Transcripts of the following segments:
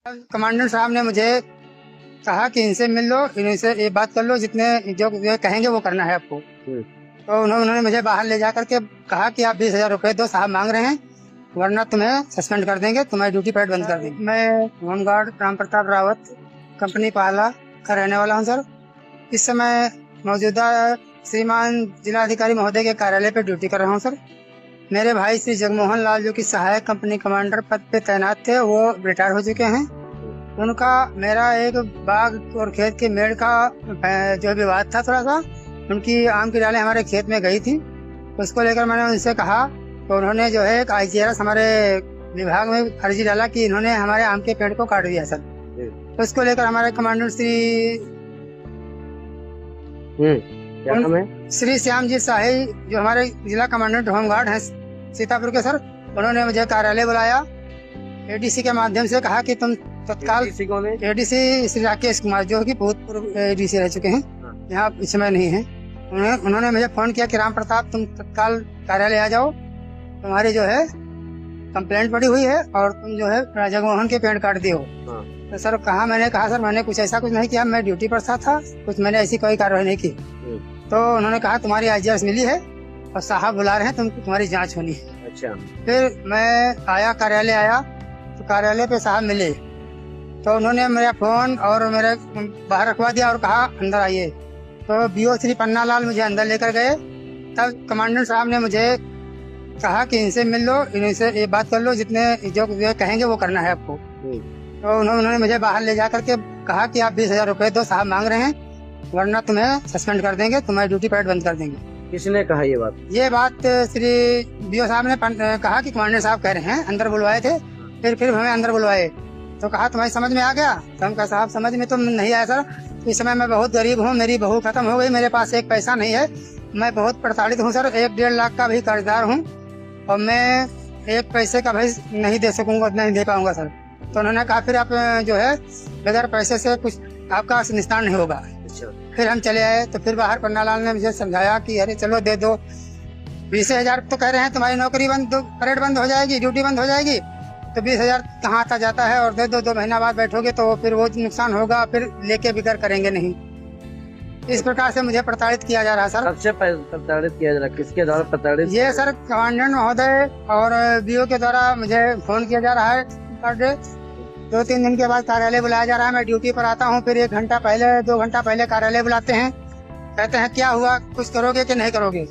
Commandant साहब ने मुझे कहा कि इनसे मिल लो, इनसे ये बात कर लो, जितने जो ये कहेंगे वो करना है आपको। तो उन्होंने मुझे बाहर ले जा करके कहा कि आप 20,000 रुपए दो, साहब मांग रहे हैं, वरना तुम्हें सस्पेंड कर देंगे, तुम्हारी ड्यूटी पैड बंद कर देंगे। मैं होमगार्ड राम प्रताप रावत, कंपनी पाला का रहने वाला हूँ सर। इस समय मौजूदा श्रीमान जिलाधिकारी महोदय के कार्यालय पे ड्यूटी कर रहा हूँ सर। मेरे भाई श्री जगमोहन लाल जो कि सहायक कंपनी कमांडर पद पे तैनात थे, वो रिटायर हो चुके हैं। उनका मेरा एक बाग और खेत के मेड़ का जो विवाद था, थोड़ा सा उनकी आम की डालें हमारे खेत में गई थी, उसको लेकर मैंने उनसे कहा, तो उन्होंने जो है एक IGRS हमारे विभाग में अर्जी डाला कि इन्होंने हमारे आम के पेड़ को काट दिया सर। तो उसको लेकर हमारे कमांडेंट श्री श्याम जी शाही जो हमारे जिला कमांडेंट होमगार्ड हैं सीतापुर के सर, उन्होंने मुझे कार्यालय बुलाया। ADC के माध्यम से कहा कि तुम तत्काल ADC श्री राकेश कुमार जो कि भूतपूर्व ADC रह चुके हैं, यहाँ इस समय नहीं है। उन्होंने मुझे फोन किया कि राम प्रताप तुम तत्काल कार्यालय आ जाओ, तुम्हारी जो है कंप्लेंट पड़ी हुई है और तुम जो है जगमोहन के पेड़ काट दिए हो। तो सर कहा, मैंने कहा सर मैंने कुछ ऐसा कुछ नहीं किया, मैं ड्यूटी पर था, कुछ मैंने ऐसी कोई कार्रवाई नहीं की। तो उन्होंने कहा तुम्हारी IGRS मिली है और साहब बुला रहे हैं, तुम्हारी जांच होनी है। अच्छा। फिर मैं आया, कार्यालय आया, तो कार्यालय पे साहब मिले, तो उन्होंने मेरा फोन और मेरे बाहर रखवा दिया और कहा अंदर आइए। तो BO श्री पन्ना लाल मुझे अंदर लेकर गए। तब कमांडेंट साहब ने मुझे कहा कि इनसे मिल लो, इनसे ये बात कर लो, जितने जो ये कहेंगे वो करना है आपको। तो उन्होंने मुझे बाहर ले जा करके कहा कि आप 20,000 रुपए दो, साहब मांग रहे हैं, वरना तुम्हें सस्पेंड कर देंगे, तुम्हारी ड्यूटी पैड बंद कर देंगे। किसने कहा ये बात? ये बात श्री BO साहब ने कहा कि कमांडेंट साहब कह रहे हैं, अंदर बुलवाए थे। फिर हमें अंदर बुलवाए तो कहा तुम्हारी समझ में आ गया? तो हम कहा साहब समझ में तो नहीं आया सर, इस समय मैं बहुत गरीब हूँ, मेरी बहू खत्म हो गई, मेरे पास एक पैसा नहीं है, मैं बहुत प्रताड़ित हूँ सर, 1-1.5 लाख का भी कर्जदार हूँ और मैं एक पैसे का भी नहीं दे सकूंगा, नहीं दे पाऊंगा सर। तो उन्होंने कहा फिर आप जो है बगैर पैसे से कुछ आपका निस्तार नहीं होगा। फिर हम चले आए, तो फिर बाहर पन्नालाल ने मुझे समझाया कि अरे चलो दे दो, 20,000 तो कह रहे हैं, तुम्हारी नौकरी बंद, परेड बंद हो जाएगी, ड्यूटी बंद हो जाएगी, तो 20,000 कहाँ आता जाता है, और दे दो, 2 महीना बाद बैठोगे तो फिर वो नुकसान होगा, फिर लेके बिगर करेंगे नहीं। इस प्रकार से मुझे प्रताड़ित किया जा रहा है सर। सबसे प्रताड़ित किया जा रहा है, किसके द्वारा प्रताड़ित? ये सर कमांडेंट महोदय और BO के द्वारा मुझे फोन किया जा रहा है पर डे। 2-3 दिन के बाद कार्यालय बुलाया जा रहा है, मैं ड्यूटी पर आता हूँ, फिर 1 घंटा पहले 2 घंटा पहले कार्यालय बुलाते हैं, कहते हैं क्या हुआ, कुछ करोगे कि नहीं करोगे।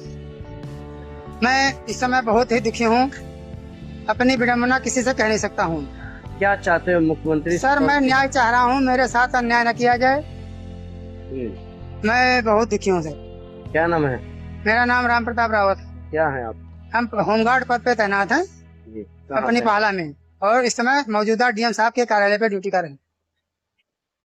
मैं इस समय बहुत ही दुखी हूँ, अपनी विडम्बना किसी से कह नहीं सकता हूँ। क्या चाहते हो मुख्यमंत्री? सर मैं न्याय चाह रहा हूँ, मेरे साथ अन्याय न किया जाए, मैं बहुत दुखी हूँ सर। क्या नाम है? मेरा नाम राम प्रताप रावत। क्या है आप? हम होमगार्ड पद पे तैनात हैं अपनी पाला में, और इस समय मौजूदा DM साहब के कार्यालय पे ड्यूटी कर रहे हैं।